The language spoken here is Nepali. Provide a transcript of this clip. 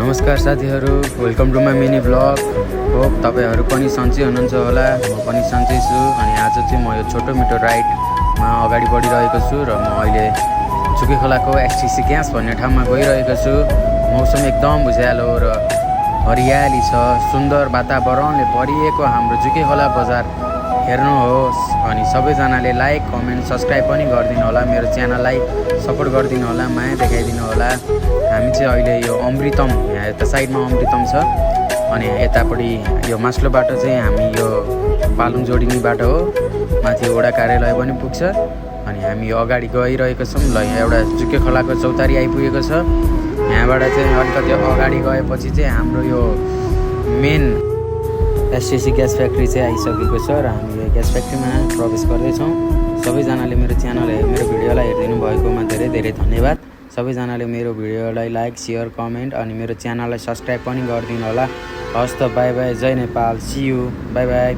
नमस्कार साथीहरू, welcome to my mini blog. Hope तपाईहरू पनि सन्चै हुनुहुन्छ होला। म पनि सन्चै छु। अनि आज चाहिँ म यो छोटो मिठो राइडमा अगाडि बढिरहेको छु र म अहिले झुके खोलाको एसटीसी ग्यास भन्ने ठाउँमा गइरहेको छु। मौसम एकदम उज्यालो र हरियाली छ। सुन्दर वातावरणले भरिएको हाम्रो झुके खोला बजार हेर्नुहोस्। अनि सबैजनाले लाइक, कमेन्ट, सब्सक्राइब पनि गरिदिनु होला। मेरो च्यानललाई सपोर्ट गरिदिनु होला, माया देखाइदिनु होला। हामी चाहिँ अहिले यो अमृतम, यहाँ यता साइडमा अमृतम छ अनि यतापट्टि यो मास्लो बाटो चाहिँ हामी यो पालुङ जोडिने बाटो हो। माथि वडा कार्यालय पनि पुग्छ। अनि हामी यो अगाडि गइरहेको छौँ। ल यहाँ एउटा झुके खोलाको चौतारी आइपुगेको छ। यहाँबाट चाहिँ अलिकति अगाडि गएपछि चाहिँ हाम्रो यो मेन एसटीसी ग्यास फ्याक्ट्री चाहिँ आइसकेको छ र हामी यो ग्यास फ्याक्ट्रीमा प्रवेश गर्दैछौँ। सबैजनाले मेरो भिडियोलाई हेरिदिनु भएकोमा धेरै धेरै धन्यवाद। सबैजनाले मेरो भिडियोलाई लाइक, सेयर, कमेन्ट अनि मेरो च्यानललाई सब्सक्राइब पनि गरिदिनु होला। हस् त, बाई बाई, जय Nepal, see you, bye by.